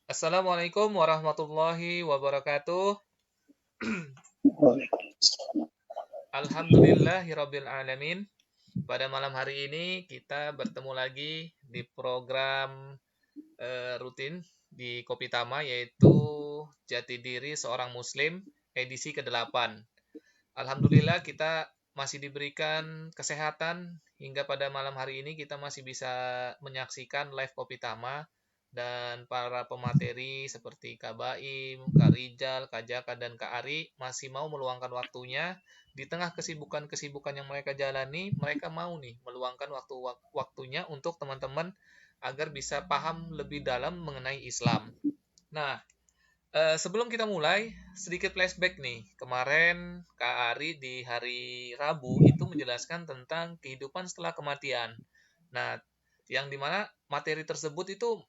Assalamualaikum warahmatullahi wabarakatuh. Waalaikumsalam. Alhamdulillahirabbil alamin. Pada malam hari ini kita bertemu lagi di program rutin di Kopi Tama yaitu Jati Diri Seorang Muslim edisi ke-8. Alhamdulillah kita masih diberikan kesehatan hingga pada malam hari ini kita masih bisa menyaksikan live Kopi Tama dan para pemateri seperti Kak Baim, Kak Rijal, Kak Jaka, dan Kak Ari masih mau meluangkan waktunya di tengah kesibukan-kesibukan yang mereka jalani, mereka mau nih meluangkan waktunya untuk teman-teman agar bisa paham lebih dalam mengenai Islam. Nah, sebelum kita mulai, sedikit flashback nih. Kemarin Kak Ari di hari Rabu itu menjelaskan tentang kehidupan setelah kematian. Nah, yang dimana materi tersebut itu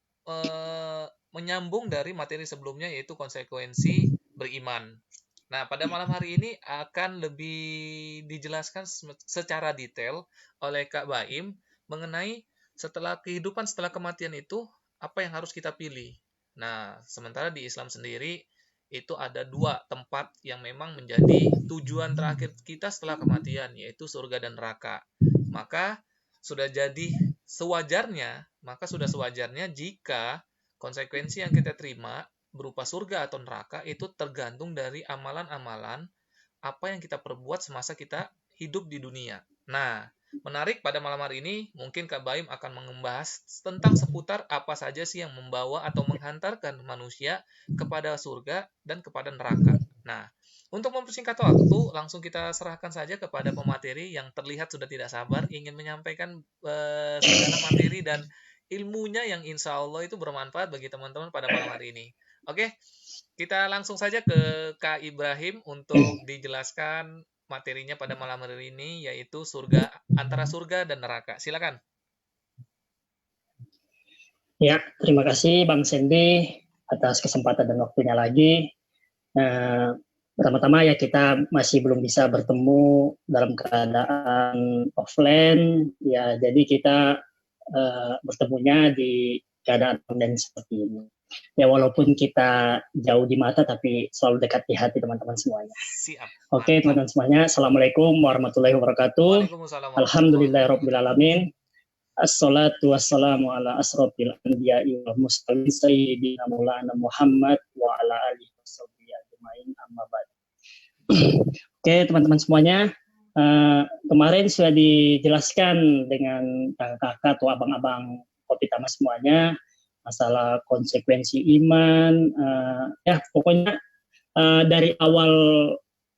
menyambung dari materi sebelumnya yaitu konsekuensi beriman. Nah, pada malam hari ini akan lebih dijelaskan secara detail oleh Kak Baim mengenai setelah kematian itu apa yang harus kita pilih. Nah, sementara di Islam sendiri itu ada dua tempat yang memang menjadi tujuan terakhir kita setelah kematian, yaitu surga dan neraka. Maka sudah jadi sudah sewajarnya jika konsekuensi yang kita terima berupa surga atau neraka itu tergantung dari amalan-amalan apa yang kita perbuat semasa kita hidup di dunia. Nah, menarik pada malam hari ini mungkin Kak Baim akan membahas tentang seputar apa saja sih yang membawa atau menghantarkan manusia kepada surga dan kepada neraka. Nah, untuk mempersingkat waktu, langsung kita serahkan saja kepada pemateri yang terlihat sudah tidak sabar ingin menyampaikan segala materi dan ilmunya yang insya Allah itu bermanfaat bagi teman-teman pada malam hari ini. Oke, kita langsung saja ke Kak Ibrahim untuk dijelaskan materinya pada malam hari ini yaitu antara surga dan neraka. Silakan. Ya, terima kasih Bang Sandy atas kesempatan dan waktunya lagi. Pertama-tama ya kita masih belum bisa bertemu dalam keadaan offline, ya jadi kita bertemunya di keadaan online seperti ini. Ya walaupun kita jauh di mata tapi selalu dekat di hati teman-teman semuanya. Siap. Oke teman-teman semuanya, Assalamualaikum warahmatullahi wabarakatuh. Waalaikumsalam warahmatullahi wabarakatuh. Alhamdulillahirrahmanirrahim. Assalatu wassalamu ala asrofil anbiya'i wal mursalin sayyidina maulana Muhammad wa ala alihi washabihi ajmain amma ba'd. Oke, teman-teman semuanya, kemarin sudah dijelaskan dengan kakak atau abang-abang Kopi Tama semuanya masalah konsekuensi iman, ya pokoknya dari awal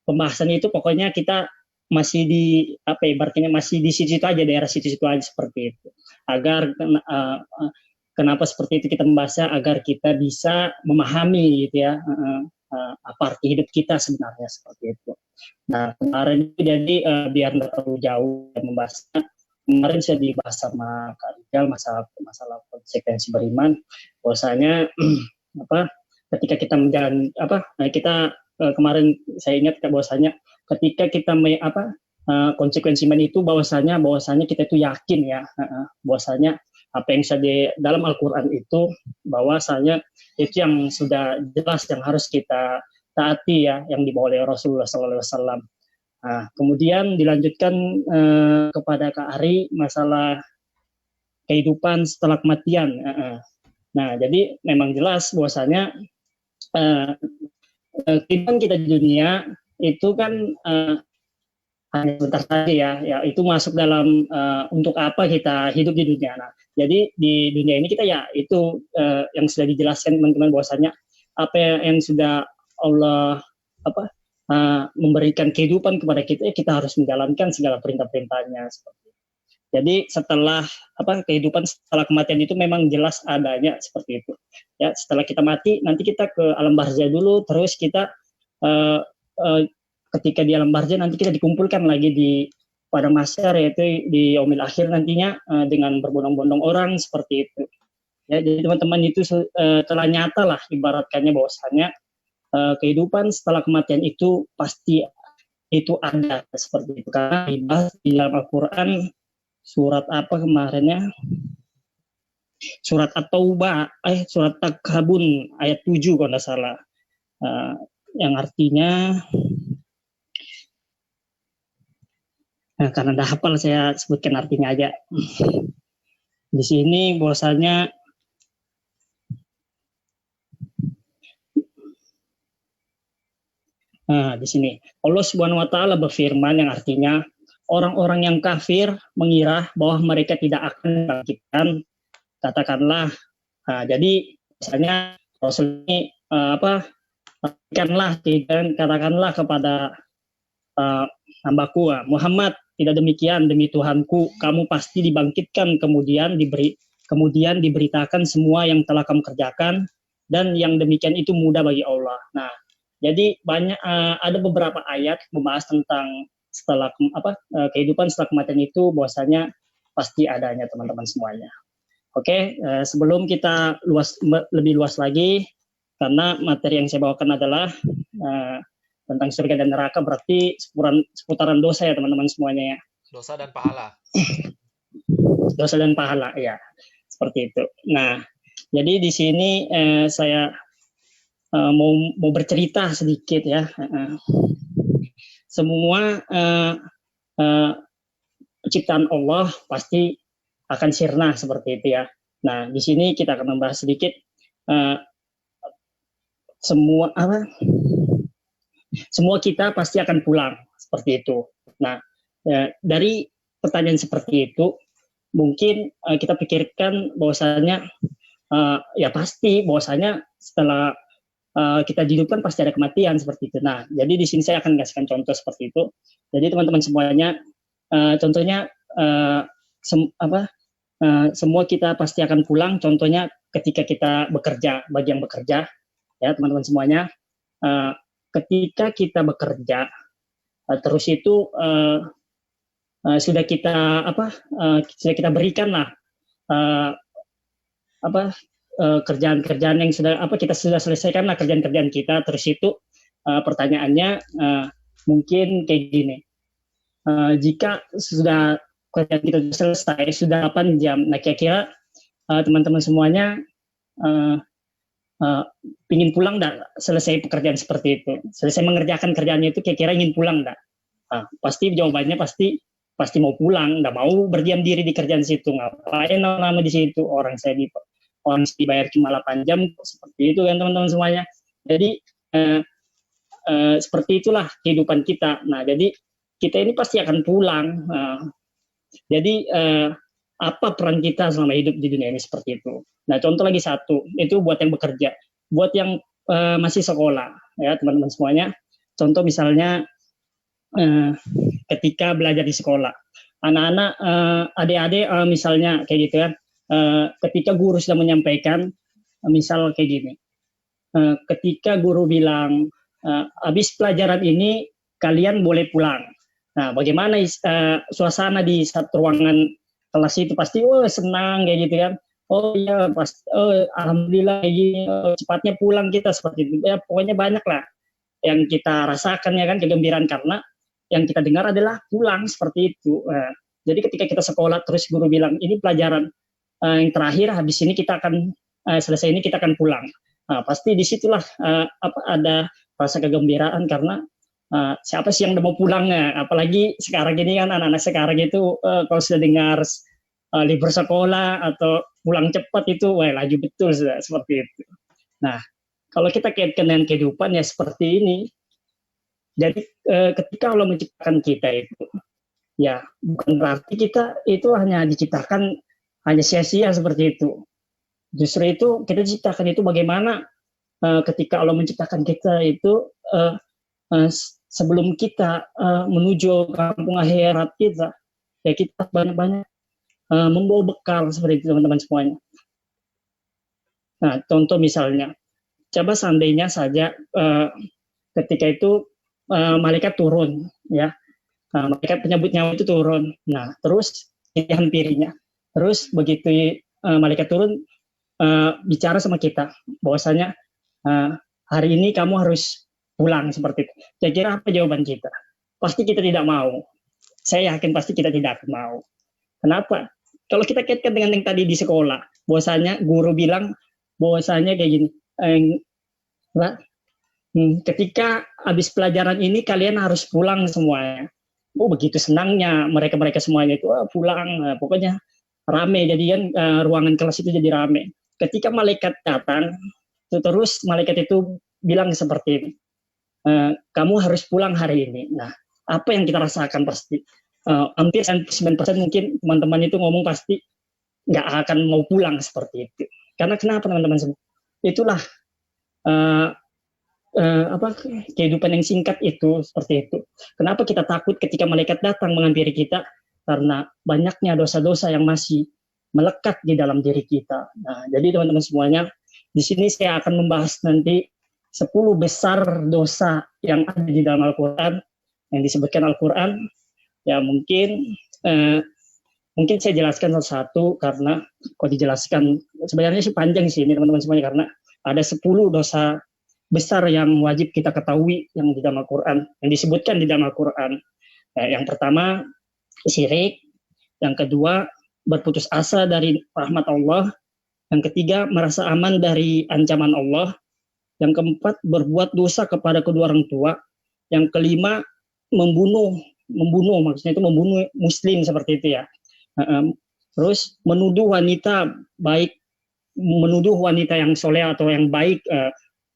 pembahasan itu pokoknya kita masih di apa ya, ibaratnya masih di situ aja, daerah situ-situ aja seperti itu. Agar kenapa seperti itu kita membahasnya, agar kita bisa memahami gitu ya apa arti hidup kita sebenarnya seperti itu. Nah kemarin jadi biar nggak terlalu jauh membahasnya, kemarin saya dibahas sama Kak Rijal masalah konsekuensi beriman, bahwasanya apa ketika kita menjalani kita kemarin saya ingat bahwasanya ketika kita konsekuensi iman itu bahwasanya kita itu yakin ya bahwasanya apa yang ada di dalam Al-Quran itu bahwasanya itu yang sudah jelas yang harus kita taati ya, yang dibawa oleh Rasulullah SAW. Nah, kemudian dilanjutkan kepada Kak Ari masalah kehidupan setelah kematian. Nah, jadi memang jelas bahwasanya kehidupan kita di dunia itu kan hanya sebentar saja ya itu masuk dalam untuk apa kita hidup di dunia. Nah, jadi di dunia ini kita ya itu yang sudah dijelaskan teman-teman bahwasanya apa yang sudah Allah memberikan kehidupan kepada kita, ya kita harus menjalankan segala perintah-perintahnya seperti itu. Jadi setelah kehidupan setelah kematian itu memang jelas adanya seperti itu. Ya, setelah kita mati nanti kita ke alam barzah dulu, terus kita ketika di alam barzah nanti kita dikumpulkan lagi pada masyar, yaitu di yaumil akhir nantinya dengan berbondong-bondong orang seperti itu. Ya, jadi teman-teman itu telah nyata lah ibaratkannya bahwasanya kehidupan setelah kematian itu pasti itu ada seperti itu, karena dibahas di dalam Al-Quran surat apa kemarinnya, surat At-Taubah, surat At-Takabun ayat 7 kalau tidak salah. Yang artinya, karena dah hafal saya sebutkan artinya aja. Di sini bahwasanya di sini Allah Subhanahu wa taala berfirman yang artinya orang-orang yang kafir mengira bahwa mereka tidak akan dibangkitkan, katakanlah. Jadi misalnya Rasul ini katakanlah kepada hambaku Muhammad, tidak demikian demi Tuhanku, kamu pasti dibangkitkan kemudian diberitakan semua yang telah kamu kerjakan, dan yang demikian itu mudah bagi Allah. Nah, jadi banyak ada beberapa ayat membahas tentang kehidupan setelah kematian itu, bahwasanya pasti adanya teman-teman semuanya. Oke, sebelum kita lebih luas lagi, karena materi yang saya bawakan adalah tentang surga dan neraka, berarti seputaran dosa ya teman-teman semuanya ya. Dosa dan pahala. Dosa dan pahala, ya, seperti itu. Nah, jadi di sini saya mau bercerita sedikit ya. Semua ciptaan Allah pasti akan sirna seperti itu ya. Nah, di sini kita akan membahas sedikit semua kita pasti akan pulang seperti itu. Nah, dari pertanyaan seperti itu, mungkin kita pikirkan bahwasanya ya pasti bahwasanya setelah kita dihidupkan pasti ada kematian seperti itu. Nah, jadi di sini saya akan kasihkan contoh seperti itu. Jadi teman-teman semuanya, contohnya semua kita pasti akan pulang. Contohnya ketika kita bekerja, bagi yang bekerja, ya teman-teman semuanya, ketika kita bekerja, terus itu sudah kita berikan lah kerjaan-kerjaan yang kita sudah selesaikan lah kerjaan-kerjaan kita. Terus itu pertanyaannya mungkin kayak gini, jika sudah kerjaan kita selesai, sudah 8 jam, nah kira-kira teman-teman semuanya ingin pulang enggak selesai pekerjaan seperti itu, selesai mengerjakan kerjaannya itu, kira-kira ingin pulang enggak? Pasti jawabannya pasti mau pulang, enggak mau berdiam diri di kerjaan situ. Ngapain lama di situ, orang dibayar cuma 8 jam seperti itu kan teman-teman semuanya. Jadi seperti itulah kehidupan kita. Nah, jadi kita ini pasti akan pulang. Jadi apa peran kita selama hidup di dunia ini seperti itu. Nah, contoh lagi satu, itu buat yang bekerja, buat yang masih sekolah ya teman-teman semuanya. Contoh misalnya ketika belajar di sekolah, anak-anak adik-adik misalnya kayak gitu kan, ketika guru sudah menyampaikan, misal kayak gini, ketika guru bilang habis pelajaran ini kalian boleh pulang. Nah, bagaimana suasana di satu ruangan kelas itu? Pasti senang kayak gitu kan. Oh iya, alhamdulillah kayak gini, cepatnya pulang kita seperti itu. Ya pokoknya banyak lah yang kita rasakan ya kan, kegembiraan karena yang kita dengar adalah pulang seperti itu. Jadi ketika kita sekolah terus guru bilang ini pelajaran yang terakhir, habis ini kita akan selesai ini kita akan pulang. Pasti disitulah ada rasa kegembiraan karena siapa sih yang udah mau pulang ya? Apalagi sekarang ini kan anak-anak sekarang itu kalau sudah dengar libur sekolah atau pulang cepat itu laju betul sudah seperti itu. Nah, kalau kita kaitkan dengan kehidupan ya seperti ini. Jadi ketika Allah menciptakan kita itu, ya bukan berarti kita itu hanya diciptakan hanya sia-sia seperti itu. Justru itu kita diciptakan itu bagaimana ketika Allah menciptakan kita itu sebelum kita menuju kampung akhirat kita, ya kita banyak-banyak membawa bekal seperti itu teman-teman semuanya. Nah, contoh misalnya, coba seandainya saja ketika itu malaikat turun, ya, malaikat penyambut nyawa itu turun. Nah, terus dihampirinya. Terus begitu malaikat turun bicara sama kita, bahwasanya hari ini kamu harus pulang seperti itu. Kira-kira apa jawaban kita? Pasti kita tidak mau. Saya yakin pasti kita tidak akan mau. Kenapa? Kalau kita kaitkan dengan yang tadi di sekolah, bahwasanya guru bilang bahwasanya kayak gini, ketika habis pelajaran ini kalian harus pulang semuanya. Oh begitu senangnya mereka semuanya itu pulang, pokoknya rame, jadi kan ruangan kelas itu jadi rame. Ketika malaikat datang, terus malaikat itu bilang seperti ini, kamu harus pulang hari ini. Nah, apa yang kita rasakan pasti hampir 99% mungkin teman-teman itu ngomong pasti nggak akan mau pulang seperti itu. Karena kenapa teman-teman? Itulah kehidupan yang singkat itu seperti itu. Kenapa kita takut ketika malaikat datang menghampiri kita? Karena banyaknya dosa-dosa yang masih melekat di dalam diri kita. Nah, jadi teman-teman semuanya, di sini saya akan membahas nanti 10 besar dosa yang ada di dalam Al-Quran, yang disebutkan Al-Quran. Ya mungkin saya jelaskan satu-satu, karena kalau dijelaskan sebenarnya sih panjang sih ini teman-teman semuanya, karena ada 10 dosa besar yang wajib kita ketahui yang di dalam Al-Quran, yang disebutkan di dalam Al-Quran. Yang pertama, syirik. Yang kedua, berputus asa dari rahmat Allah. Yang ketiga, merasa aman dari ancaman Allah. Yang keempat, berbuat dosa kepada kedua orang tua. Yang kelima, membunuh, maksudnya itu membunuh muslim seperti itu ya. Terus menuduh wanita yang soleh atau yang baik,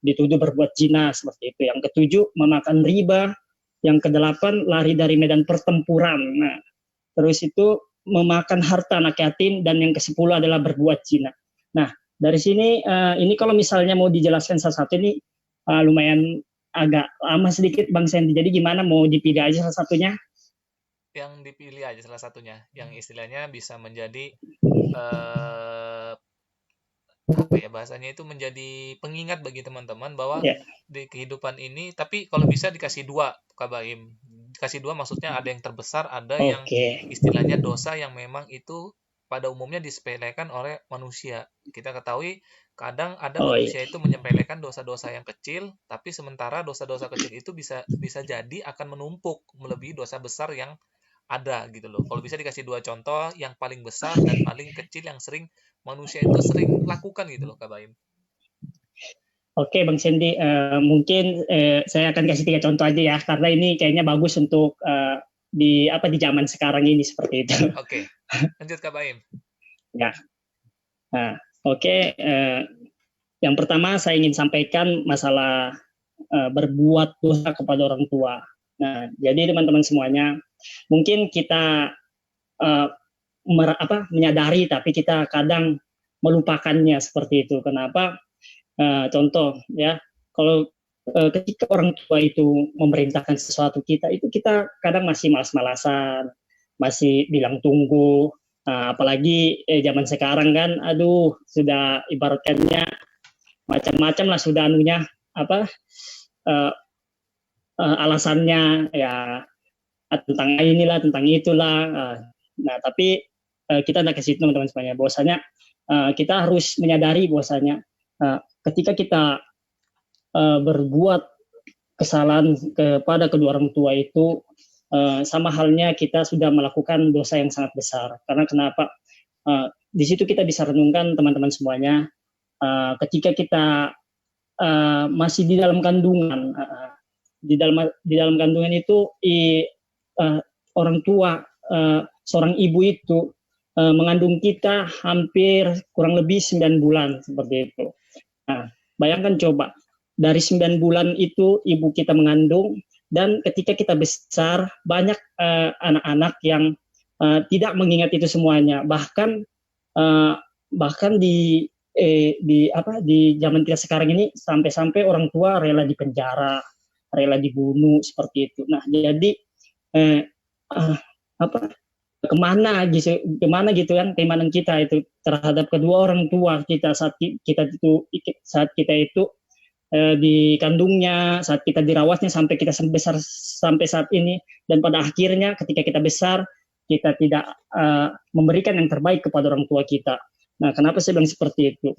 dituduh berbuat zina seperti itu. Yang ketujuh, memakan riba. Yang kedelapan, lari dari medan pertempuran. Nah, terus itu memakan harta anak yatim, dan yang ke-10 adalah berbuat zina. Nah, dari sini ini kalau misalnya mau dijelaskan satu-satu ini lumayan agak lama sedikit Bang Sandy. Jadi gimana, mau dipilih aja salah satunya? Yang dipilih aja salah satunya, yang istilahnya bisa menjadi apa ya bahasanya itu, menjadi pengingat bagi teman-teman bahwa di kehidupan ini. Tapi kalau bisa dikasih 2, Kak Baim. Dikasih 2 maksudnya ada yang terbesar, ada yang istilahnya dosa yang memang itu pada umumnya disepelekan oleh manusia. Kita ketahui kadang ada manusia itu menyepelekan dosa-dosa yang kecil, tapi sementara dosa-dosa kecil itu bisa jadi akan menumpuk melebihi dosa besar yang ada gitu loh. Kalau bisa dikasih 2 contoh, yang paling besar dan paling kecil yang sering manusia itu sering lakukan gitu loh, Kak Baim. Oke, Bang Sandy, mungkin saya akan kasih 3 contoh aja ya, karena ini kayaknya bagus untuk di zaman sekarang ini seperti itu. Oke, lanjut Kak Baim. Ya, yang pertama saya ingin sampaikan masalah berbuat dosa kepada orang tua. Nah, jadi teman-teman semuanya, mungkin kita menyadari, tapi kita kadang melupakannya seperti itu. Kenapa? Contoh ya, kalau ketika orang tua itu memerintahkan sesuatu itu kita kadang masih malas-malasan, masih bilang tunggu. Apalagi zaman sekarang kan, sudah ibaratkannya macam-macam lah, sudah alasannya ya, tentang inilah, tentang itulah. Nah, tapi kita tidak ke situ teman-teman semuanya. Bahwasanya kita harus menyadari bahwasanya ketika kita berbuat kesalahan kepada kedua orang tua itu, sama halnya kita sudah melakukan dosa yang sangat besar. Karena kenapa? Di situ kita bisa renungkan teman-teman semuanya, ketika kita masih di dalam kandungan, di dalam kandungan itu orang tua, seorang ibu itu mengandung kita hampir kurang lebih 9 bulan seperti itu. Nah, bayangkan coba, dari 9 bulan itu ibu kita mengandung, dan ketika kita besar banyak anak-anak yang tidak mengingat itu semuanya. Bahkan di zaman kita sekarang ini, sampai-sampai orang tua rela dipenjara, rela dibunuh seperti itu. Nah, jadi kemana gitu kan keimanan kita itu terhadap kedua orang tua kita saat kita itu di kandungnya, saat kita dirawatnya sampai kita besar sampai saat ini, dan pada akhirnya ketika kita besar kita tidak memberikan yang terbaik kepada orang tua kita. Nah, kenapa saya bilang seperti itu?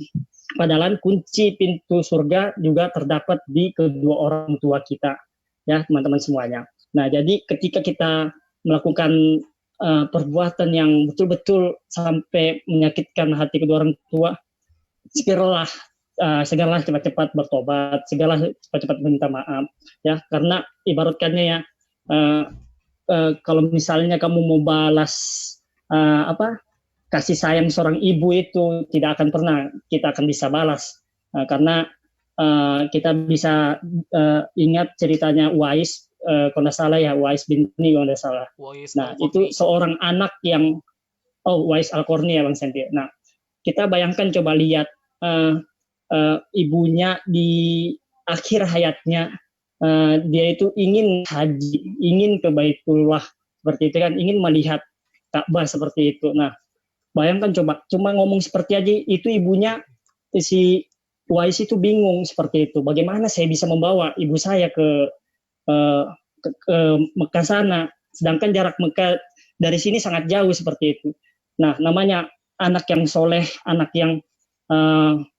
Padahal kunci pintu surga juga terdapat di kedua orang tua kita, ya teman-teman semuanya. Nah, jadi ketika kita melakukan perbuatan yang betul-betul sampai menyakitkan hati kedua orang tua, segeralah cepat-cepat bertobat, segeralah cepat-cepat minta maaf, ya, karena ibaratkannya ya, kalau misalnya kamu mau balas kasih sayang seorang ibu itu tidak akan pernah kita akan bisa balas, karena kita bisa ingat ceritanya Uwais, kalau tidak salah ya, Uwais bin Qarni kalau tidak salah. Nah, itu seorang anak yang Uwais Al-Qarni ya Bang Santi. Nah, kita bayangkan, coba lihat ibunya di akhir hayatnya, dia itu ingin haji, ingin ke Baitullah seperti itu kan, ingin melihat Ka'bah seperti itu. Nah, bayangkan coba, cuma ngomong seperti aja itu ibunya, si Uwais itu bingung seperti itu. Bagaimana saya bisa membawa ibu saya ke Mekah sana, sedangkan jarak Mekah dari sini sangat jauh seperti itu. Nah, namanya anak yang soleh, anak yang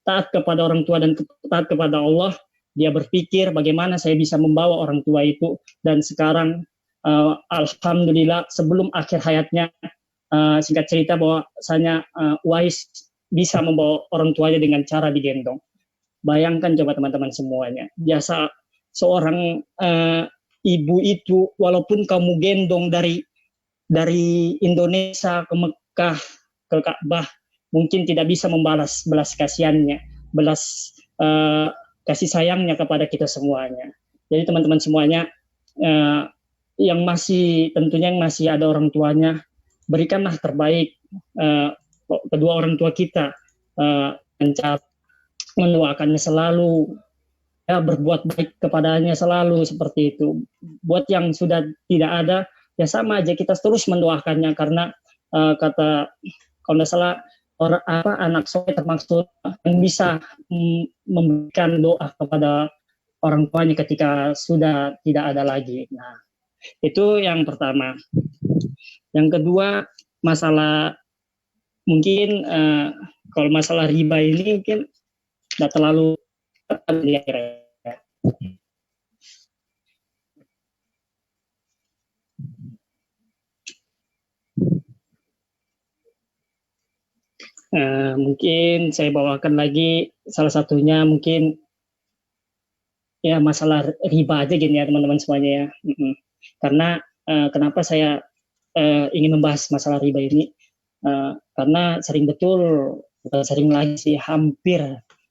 taat kepada orang tua dan taat kepada Allah, dia berpikir bagaimana saya bisa membawa orang tua itu. Dan sekarang alhamdulillah sebelum akhir hayatnya, singkat cerita bahwasanya Uwais bisa membawa orang tuanya dengan cara digendong. Bayangkan coba teman-teman semuanya, biasa seorang ibu itu, walaupun kamu gendong dari Indonesia ke Mekah, ke Ka'bah, mungkin tidak bisa membalas belas kasihannya, kasih sayangnya kepada kita semuanya. Jadi teman-teman semuanya, yang masih tentunya yang masih ada orang tuanya, berikanlah terbaik kedua orang tua kita, mendoakannya selalu, ya, berbuat baik kepadanya selalu seperti itu. Buat yang sudah tidak ada, ya sama aja, kita terus mendoakannya, karena kata kalau tidak salah anak soleh termaksud yang bisa memberikan doa kepada orang tuanya ketika sudah tidak ada lagi. Nah, itu yang pertama. Yang kedua, masalah mungkin kalau masalah riba ini mungkin tidak terlalu mungkin saya bawakan lagi salah satunya, mungkin ya masalah riba aja gini ya teman-teman semuanya ya. Karena kenapa saya ingin membahas masalah riba ini, karena sering betul, bukan sering lagi sih, hampir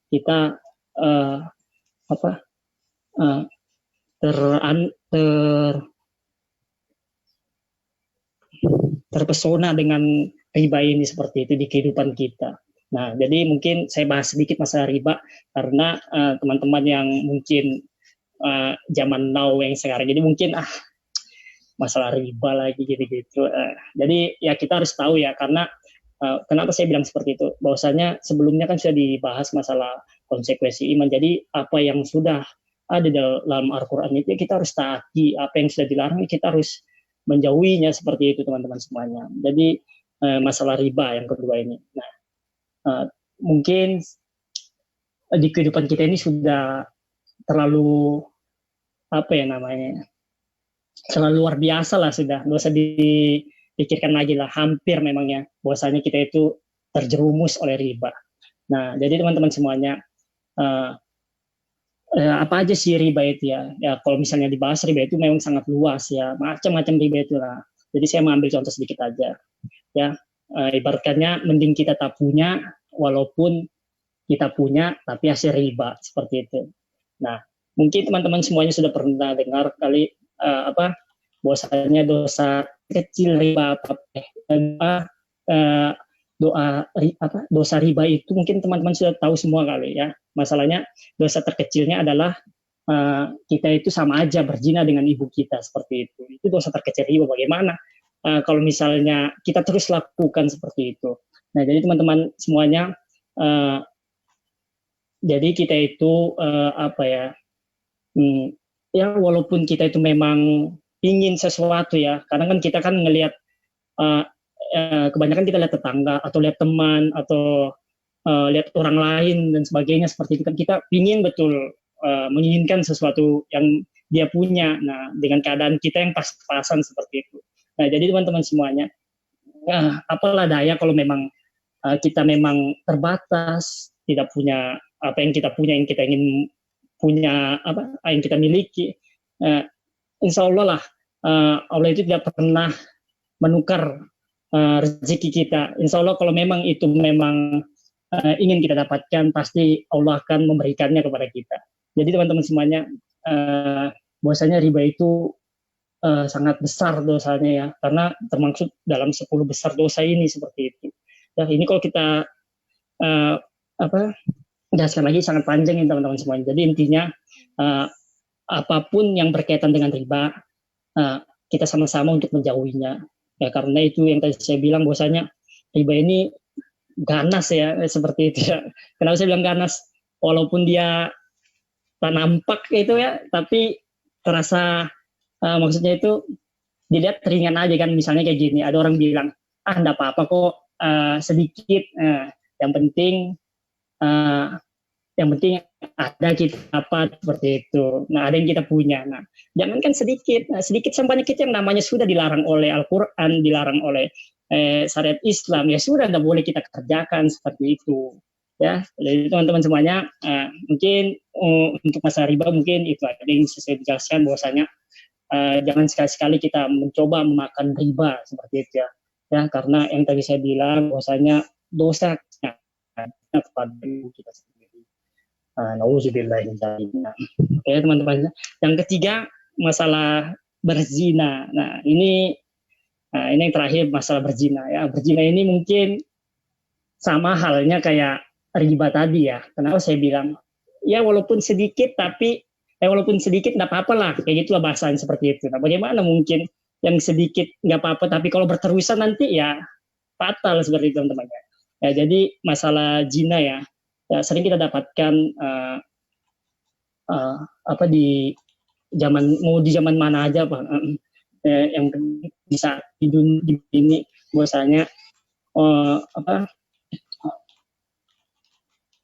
kita terpesona dengan riba ini seperti itu di kehidupan kita. Nah, jadi mungkin saya bahas sedikit masalah riba, karena teman-teman yang mungkin zaman now yang sekarang, jadi mungkin masalah riba lagi gitu-gitu. Jadi ya kita harus tahu ya, karena kenapa saya bilang seperti itu, bahwasanya sebelumnya kan sudah dibahas masalah konsekuensi iman. Jadi apa yang sudah ada dalam Al-Quran itu ya kita harus taati, apa yang sudah dilarang kita harus menjauhinya seperti itu teman-teman semuanya. Jadi masalah riba yang kedua ini. Nah, mungkin di kehidupan kita ini sudah terlalu terlalu luar biasa lah, sudah nggak usah dipikirkan lagi lah, hampir memangnya bahwasanya kita itu terjerumus oleh riba. Nah, jadi teman-teman semuanya, apa aja sih riba itu ya? Ya kalau misalnya dibahas riba itu memang sangat luas ya, macam-macam riba itu lah. Jadi saya mau ambil contoh sedikit aja. Ya, ibaratkannya mending kita tak punya, walaupun kita punya tapi hasil riba seperti itu. Nah, mungkin teman-teman semuanya sudah pernah dengar kali bahwasanya dosa kecil riba dosa riba itu mungkin teman-teman sudah tahu semua kali ya. Masalahnya dosa terkecilnya adalah kita itu sama aja berzina dengan ibu kita seperti itu. Itu dosa terkecil riba. Bagaimana kalau misalnya kita terus lakukan seperti itu? Nah, jadi teman-teman semuanya, jadi kita itu ya walaupun kita itu memang ingin sesuatu ya, karena kan kita kan ngelihat kebanyakan kita lihat tetangga atau lihat teman atau lihat orang lain dan sebagainya seperti itu kan, kita ingin betul menginginkan sesuatu yang dia punya. Nah, dengan keadaan kita yang pas-pasan seperti itu. Nah, jadi teman-teman semuanya, apalah daya kalau memang kita memang terbatas, tidak punya apa yang kita punya, yang kita ingin punya, apa yang kita miliki. Insya Allah lah, Allah itu tidak pernah menukar rezeki kita. Insya Allah kalau memang itu memang ingin kita dapatkan, pasti Allah akan memberikannya kepada kita. Jadi teman-teman semuanya, bahwasanya riba itu sangat besar dosanya ya, karena termasuk dalam 10 besar dosa ini seperti itu. Ya, ini kalau kita apa jelaskan lagi sangat panjang ini teman-teman semuanya. Jadi intinya apapun yang berkaitan dengan riba, kita sama-sama untuk menjauhinya. Ya, karena itu yang tadi saya bilang bahwasanya riba ini ganas ya, seperti itu ya. Kenapa saya bilang ganas? Walaupun dia tak nampak itu ya, tapi terasa maksudnya itu dilihat ringan aja kan. Misalnya kayak gini, ada orang bilang, enggak apa-apa kok, sedikit, yang penting ada kita apa seperti itu. Nah, ada yang kita punya. Nah, jangankan sedikit, sedikit sama banyak yang namanya sudah dilarang oleh Al-Quran, dilarang oleh syariat Islam, ya sudah tidak boleh kita kerjakan seperti itu. Ya, jadi teman-teman semuanya, mungkin untuk masalah riba mungkin itu ada yang saya jelaskan bahwasanya jangan sekali-sekali kita mencoba memakan riba seperti itu ya. Ya, karena yang tadi saya bilang bahwasanya dosa kepada kita sendiri. Nauzubillah. Oke teman-teman. Yang ketiga masalah berzina. Nah ini yang terakhir masalah berzina ya. Berzina ini mungkin sama halnya kayak riba tadi ya. Kenapa saya bilang ya walaupun sedikit tapi walaupun sedikit nggak apa-apa lah, kayak gitulah bahasanya seperti itu. Nah bagaimana mungkin yang sedikit nggak apa-apa tapi kalau berterusan nanti ya fatal seperti itu teman-teman. Ya, jadi masalah zina ya, sering kita dapatkan apa di zaman mana aja Pak, yang bisa di dunia ini bahwasanya apa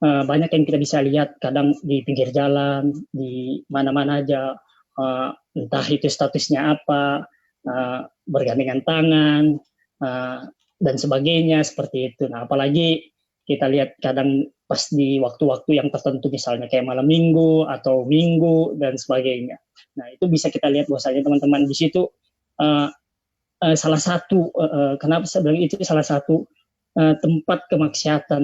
banyak yang kita bisa lihat kadang di pinggir jalan, di mana-mana aja, entah itu statusnya apa, bergandengan tangan, dan sebagainya seperti itu. Nah, apalagi kita lihat kadang pas di waktu-waktu yang tertentu misalnya kayak malam minggu atau minggu dan sebagainya. Nah, itu bisa kita lihat bahwasanya teman-teman di situ salah satu kenapa saya bilang itu salah satu tempat kemaksiatan,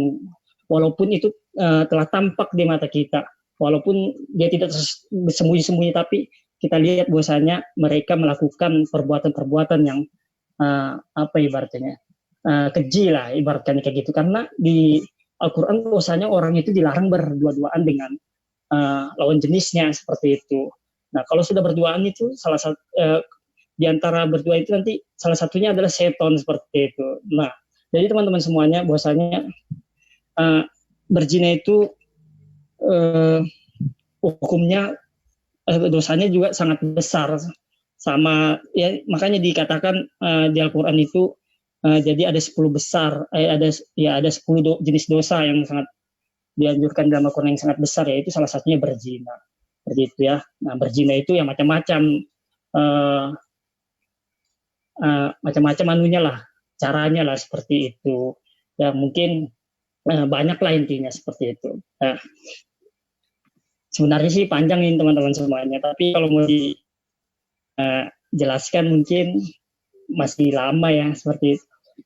walaupun itu telah tampak di mata kita, walaupun dia tidak bersembunyi-sembunyi, tapi kita lihat bahwasanya mereka melakukan perbuatan-perbuatan yang apa ibaratnya keji lah ibaratnya kayak gitu, karena di Al-Quran bahwasanya orang itu dilarang berdua-duaan dengan lawan jenisnya seperti itu. Nah kalau sudah berduaan itu salah satu di antara berdua itu nanti salah satunya adalah seton seperti itu. Nah jadi teman-teman semuanya bahwasanya berzina itu hukumnya dosanya juga sangat besar, sama ya makanya dikatakan di Al-Quran itu jadi ada 10 besar, ada 10 jenis dosa yang sangat dianjurkan dalam Al-Quran yang sangat besar, yaitu salah satunya berzina. Seperti itu ya. Nah, berzina itu yang macam-macam macam-macam anunya lah, caranya lah seperti itu. Ya mungkin banyak lah intinya seperti itu. Nah, sebenarnya sih panjang ini teman-teman semuanya, tapi kalau mau dijelaskan mungkin masih lama ya seperti itu.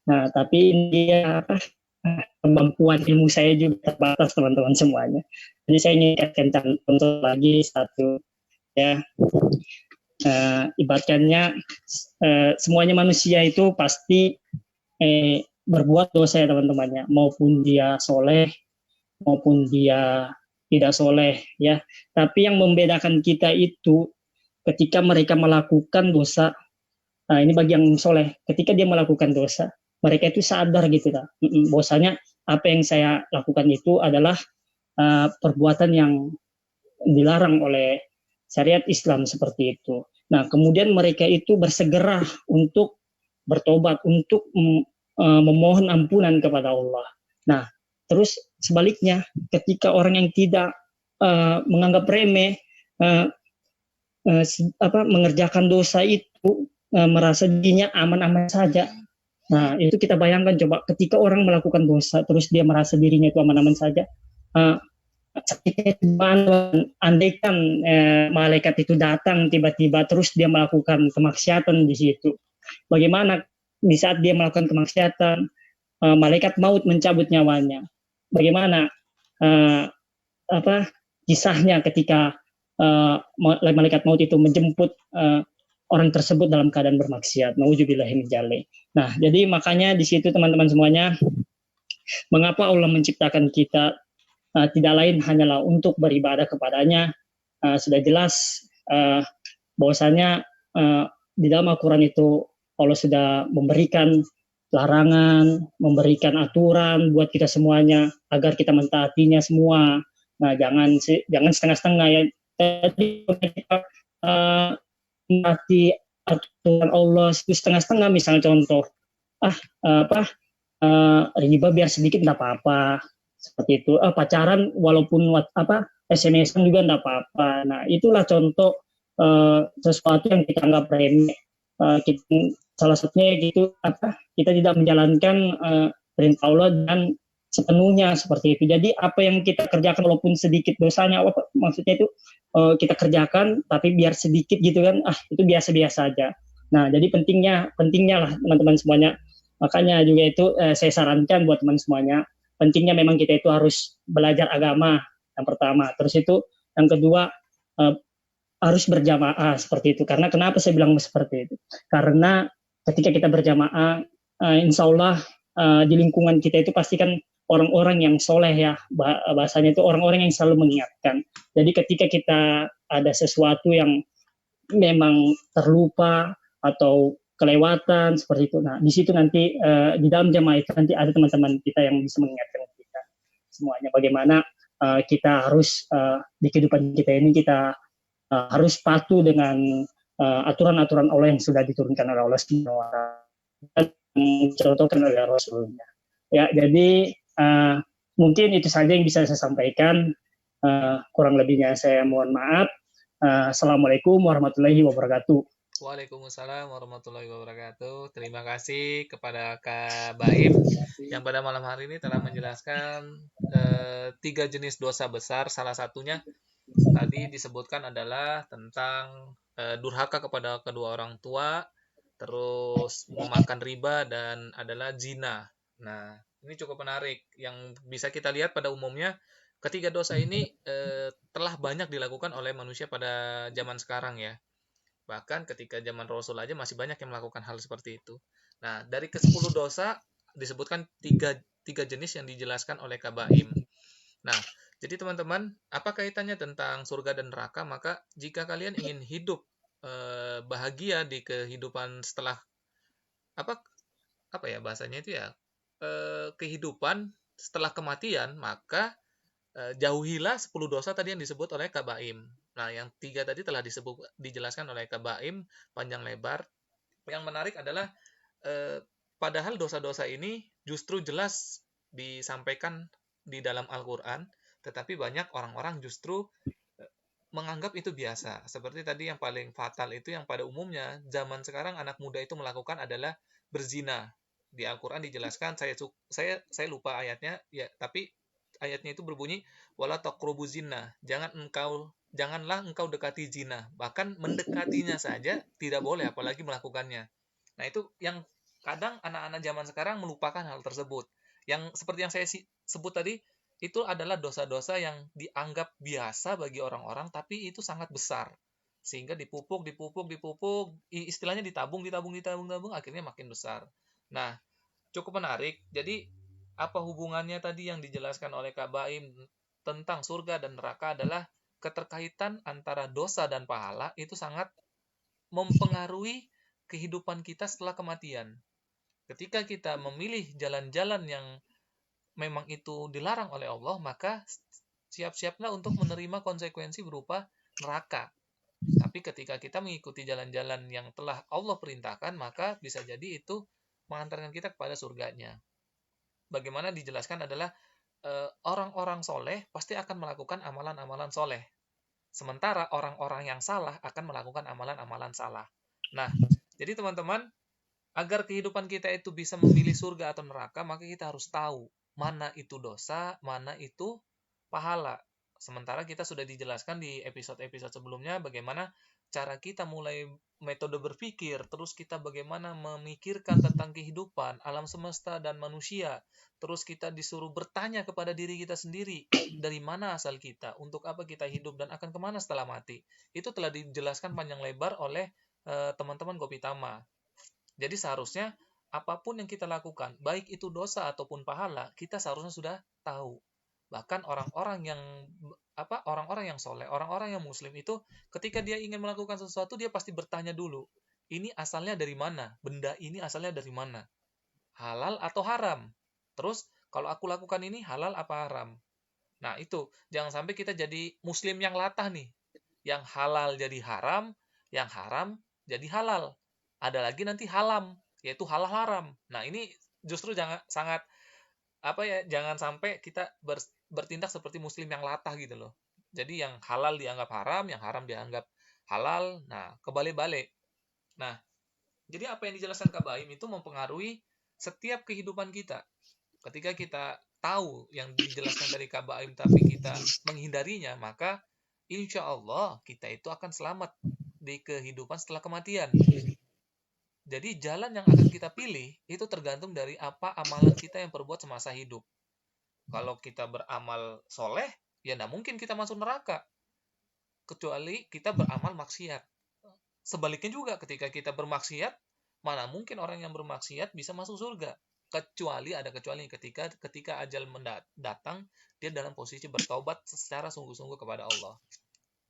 Nah, tapi ini apa kemampuan ilmu saya juga terbatas teman-teman semuanya. Jadi saya ingin ingatkan contoh lagi satu ya, ibaratkannya semuanya manusia itu pasti berbuat dosa ya teman-temannya, maupun dia soleh maupun dia tidak soleh ya. Tapi yang membedakan kita itu ketika mereka melakukan dosa. Nah ini bagi yang soleh, ketika dia melakukan dosa, mereka itu sadar gitu lah, bahwasanya apa yang saya lakukan itu adalah perbuatan yang dilarang oleh syariat Islam seperti itu. Nah kemudian mereka itu bersegera untuk bertobat, untuk memohon ampunan kepada Allah. Nah terus sebaliknya, ketika orang yang tidak menganggap remeh mengerjakan dosa itu, merasa dirinya aman-aman saja. Nah, itu kita bayangkan coba ketika orang melakukan dosa terus dia merasa dirinya itu aman-aman saja. Uh, andaikan malaikat itu datang tiba-tiba terus dia melakukan kemaksiatan di situ. Bagaimana di saat dia melakukan kemaksiatan, malaikat maut mencabut nyawanya. Bagaimana kisahnya ketika malaikat maut itu menjemput orang tersebut dalam keadaan bermaksiat. Nauzubillahimindzalik. Nah, jadi makanya di situ teman-teman semuanya, mengapa Allah menciptakan kita tidak lain hanyalah untuk beribadah kepadanya. Sudah jelas bahwasanya di dalam Al-Quran itu Allah sudah memberikan larangan, memberikan aturan buat kita semuanya agar kita mentaatinya semua. Nah, jangan setengah-setengah ya. Tadi kita mentaati aturan Allah itu setengah-setengah, misalnya contoh riba biar sedikit enggak apa-apa, seperti itu. Pacaran walaupun SMS-an juga enggak apa-apa. Nah, itulah contoh sesuatu yang kita anggap remeh. Salah satunya gitu, kita tidak menjalankan perintah Allah dan sepenuhnya seperti itu. Jadi apa yang kita kerjakan walaupun sedikit dosanya, maksudnya itu kita kerjakan tapi biar sedikit gitu kan, itu biasa-biasa aja. Nah, jadi pentingnya lah teman-teman semuanya. Makanya juga itu saya sarankan buat teman semuanya, pentingnya memang kita itu harus belajar agama yang pertama. Terus itu yang kedua, harus berjamaah seperti itu. Karena kenapa saya bilang seperti itu? Karena ketika kita berjamaah, insya Allah di lingkungan kita itu pasti kan orang-orang yang soleh ya, bahasanya itu orang-orang yang selalu mengingatkan. Jadi ketika kita ada sesuatu yang memang terlupa atau kelewatan seperti itu, nah di situ nanti di dalam jamaah itu nanti ada teman-teman kita yang bisa mengingatkan kita semuanya bagaimana kita harus di kehidupan kita ini kita harus patuh dengan aturan-aturan Allah yang sudah diturunkan oleh Allah Subhanahu wa taala dan dicontohkan oleh Rasulnya. Ya, jadi mungkin itu saja yang bisa saya sampaikan. Kurang lebihnya saya mohon maaf. Assalamualaikum warahmatullahi wabarakatuh. Waalaikumsalam warahmatullahi wabarakatuh. Terima kasih kepada Kak Baim yang pada malam hari ini telah menjelaskan 3 jenis dosa besar. Salah satunya tadi disebutkan adalah tentang durhaka kepada kedua orang tua, terus memakan riba, dan adalah zina. Nah, ini cukup menarik. Yang bisa kita lihat pada umumnya, ketiga dosa ini telah banyak dilakukan oleh manusia pada zaman sekarang ya. Bahkan ketika zaman Rasul aja masih banyak yang melakukan hal seperti itu. Nah, dari ke-10 dosa disebutkan tiga jenis yang dijelaskan oleh Kabaim. Nah, jadi teman-teman, apa kaitannya tentang surga dan neraka? Maka jika kalian ingin hidup bahagia di kehidupan setelah apa ya bahasanya itu ya, kehidupan setelah kematian, maka jauhilah 10 dosa tadi yang disebut oleh Kabaim. Nah, yang 3 tadi telah dijelaskan oleh Kabaim panjang lebar. Yang menarik adalah padahal dosa-dosa ini justru jelas disampaikan di dalam Al-Quran, tetapi banyak orang-orang justru menganggap itu biasa. Seperti tadi yang paling fatal itu yang pada umumnya zaman sekarang anak muda itu melakukan adalah berzina. Di Al-Quran dijelaskan, saya lupa ayatnya ya, tapi ayatnya itu berbunyi wala taqrabu zina, janganlah engkau dekati zina, bahkan mendekatinya saja tidak boleh apalagi melakukannya. Nah, itu yang kadang anak-anak zaman sekarang melupakan hal tersebut. Yang seperti yang saya sebut tadi, itu adalah dosa-dosa yang dianggap biasa bagi orang-orang, tapi itu sangat besar. Sehingga dipupuk, istilahnya ditabung, akhirnya makin besar. Nah, cukup menarik. Jadi, apa hubungannya tadi yang dijelaskan oleh Kak Baim tentang surga dan neraka adalah keterkaitan antara dosa dan pahala itu sangat mempengaruhi kehidupan kita setelah kematian. Ketika kita memilih jalan-jalan yang memang itu dilarang oleh Allah, maka siap-siaplah untuk menerima konsekuensi berupa neraka. Tapi ketika kita mengikuti jalan-jalan yang telah Allah perintahkan, maka bisa jadi itu mengantarkan kita kepada surganya. Bagaimana dijelaskan adalah orang-orang soleh pasti akan melakukan amalan-amalan soleh. Sementara orang-orang yang salah akan melakukan amalan-amalan salah. Nah, Jadi teman-teman, agar kehidupan kita itu bisa memilih surga atau neraka, maka kita harus tahu mana itu dosa, mana itu pahala. Sementara kita sudah dijelaskan di episode-episode sebelumnya bagaimana cara kita mulai metode berpikir, terus kita bagaimana memikirkan tentang kehidupan, alam semesta dan manusia. Terus kita disuruh bertanya kepada diri kita sendiri, dari mana asal kita, untuk apa kita hidup dan akan kemana setelah mati. Itu telah dijelaskan panjang lebar oleh teman-teman Kopitama. Jadi seharusnya apapun yang kita lakukan, baik itu dosa ataupun pahala, kita seharusnya sudah tahu. Bahkan orang-orang yang soleh, orang-orang yang muslim itu ketika dia ingin melakukan sesuatu, dia pasti bertanya dulu, ini asalnya dari mana? Benda ini asalnya dari mana? Halal atau haram? Terus kalau aku lakukan ini halal apa haram? Nah, itu jangan sampai kita jadi muslim yang latah nih. Yang halal jadi haram, yang haram jadi halal. Ada lagi nanti halam, yaitu halal haram. Nah, ini justru jangan sampai kita bertindak seperti muslim yang latah gitu loh. Jadi yang halal dianggap haram, yang haram dianggap halal. Nah, kebalik-balik. Nah, jadi apa yang dijelaskan Kak Baim itu mempengaruhi setiap kehidupan kita. Ketika kita tahu yang dijelaskan dari Kak Baim tapi kita menghindarinya, maka insya Allah kita itu akan selamat di kehidupan setelah kematian. Jadi jalan yang akan kita pilih itu tergantung dari apa amalan kita yang perbuat semasa hidup. Kalau kita beramal soleh, ya tidak mungkin kita masuk neraka. Kecuali kita beramal maksiat. Sebaliknya juga ketika kita bermaksiat, mana mungkin orang yang bermaksiat bisa masuk surga. Kecuali ketika ajal datang, dia dalam posisi bertaubat secara sungguh-sungguh kepada Allah.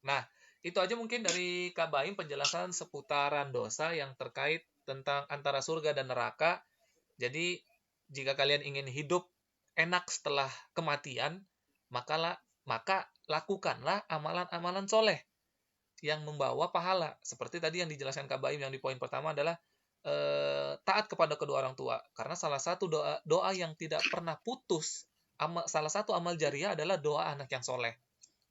Nah, itu aja mungkin dari Kak Baim penjelasan seputaran dosa yang terkait tentang antara surga dan neraka. Jadi, jika kalian ingin hidup enak setelah kematian, maka lakukanlah amalan-amalan soleh yang membawa pahala. Seperti tadi yang dijelaskan Kak Baim yang di poin pertama adalah taat kepada kedua orang tua. Karena salah satu doa yang tidak pernah putus, salah satu amal jariah adalah doa anak yang soleh.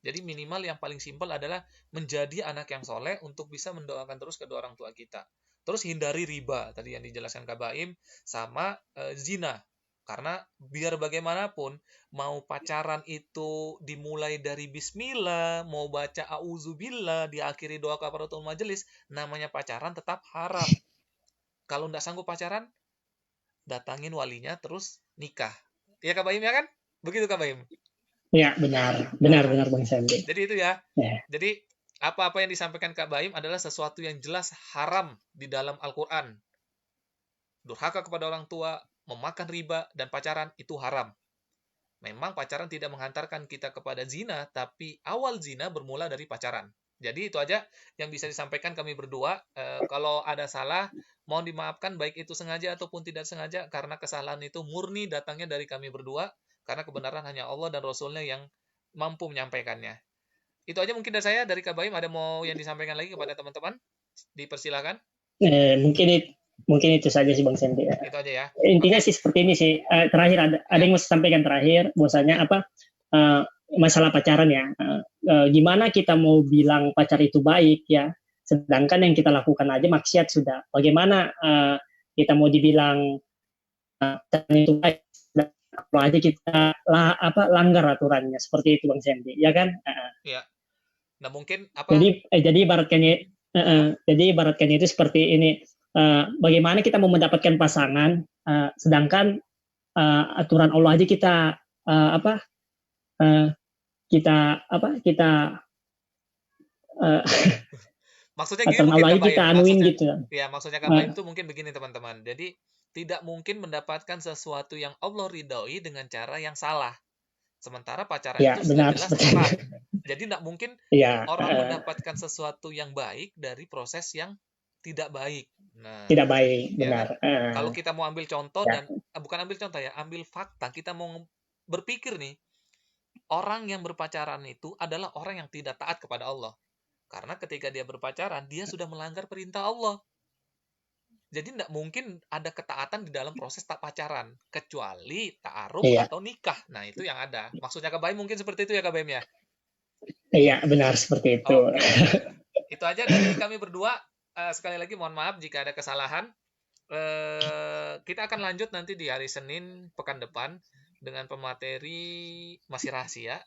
Jadi minimal yang paling simpel adalah menjadi anak yang soleh untuk bisa mendoakan terus kedua orang tua kita. Terus hindari riba, tadi yang dijelaskan Kak Baim, sama zina. Karena biar bagaimanapun, mau pacaran itu dimulai dari bismillah, mau baca auzubillah, diakhiri doa kafaratul majelis, namanya pacaran tetap haram. Kalau nggak sanggup pacaran, datangin walinya terus nikah. Iya Kak Baim ya kan? Begitu Kak Baim? Ya, benar Bang Sandy. Jadi itu ya. Ya. Jadi apa-apa yang disampaikan Kak Baim adalah sesuatu yang jelas haram di dalam Al-Quran. Durhaka kepada orang tua, memakan riba, dan pacaran itu haram. Memang pacaran tidak menghantarkan kita kepada zina, tapi awal zina bermula dari pacaran. Jadi itu aja yang bisa disampaikan kami berdua. Kalau ada salah, mohon dimaafkan baik itu sengaja ataupun tidak sengaja, karena kesalahan itu murni datangnya dari kami berdua, karena kebenaran hanya Allah dan Rasul-Nya yang mampu menyampaikannya. Itu aja mungkin dari saya, dari Kak Baim. Ada mau yang disampaikan lagi kepada teman-teman? Dipersilakan. Mungkin itu saja sih Bang Sandy. Itu aja ya. Intinya sih seperti ini sih. Terakhir ada yang mau sampaikan terakhir, bahwasanya masalah pacaran ya. Gimana kita mau bilang pacar itu baik ya, sedangkan yang kita lakukan aja maksiat sudah. Bagaimana kita mau dibilang pacaran itu baik, kalau aja kita langgar aturannya, seperti itu Bang Sandy, ya kan? Iya. Nah mungkin jadi ibaratkannya itu seperti ini. Bagaimana kita mau mendapatkan pasangan, sedangkan aturan Allah aja kita maksudnya gini mungkin Allah kita anuin gitu. Ya, maksudnya Kak Baim itu mungkin begini teman-teman. Jadi tidak mungkin mendapatkan sesuatu yang Allah ridhoi dengan cara yang salah. Sementara pacaran ya, itu sudah jelas haram. Jadi tidak mungkin orang mendapatkan sesuatu yang baik dari proses yang tidak baik. Nah, tidak baik, benar. Ya, kalau kita mau ambil contoh dan bukan ambil contoh ya, ambil fakta, kita mau berpikir nih, orang yang berpacaran itu adalah orang yang tidak taat kepada Allah. Karena ketika dia berpacaran, dia sudah melanggar perintah Allah. Jadi tidak mungkin ada ketaatan di dalam proses tak pacaran, kecuali ta'aruf atau nikah. Nah, itu yang ada. Maksudnya Kak Baim mungkin seperti itu ya Kak Baim ya? Iya, benar seperti itu. Itu aja dari kami berdua. sekali lagi mohon maaf jika ada kesalahan. Kita akan lanjut nanti di hari Senin pekan depan dengan pemateri masih rahasia,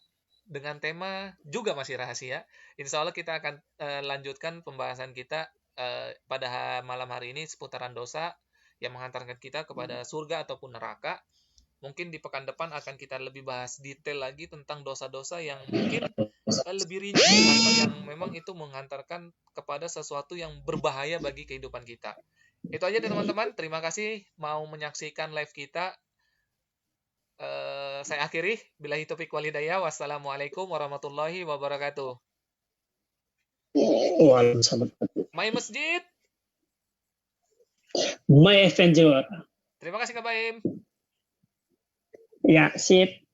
dengan tema juga masih rahasia. Insya Allah kita akan lanjutkan pembahasan kita pada malam hari ini seputaran dosa yang menghantarkan kita kepada surga ataupun neraka. Mungkin di pekan depan akan kita lebih bahas detail lagi tentang dosa-dosa yang mungkin lebih rinci atau yang memang itu menghantarkan kepada sesuatu yang berbahaya bagi kehidupan kita. Itu aja deh teman-teman. Terima kasih mau menyaksikan live kita. Saya akhiri. Billahi taufiq walhidayah. Wassalamualaikum warahmatullahi wabarakatuh. Waalaikumsalam. My Masjid. My Avenger. Terima kasih Kak Baim. Ya, sip.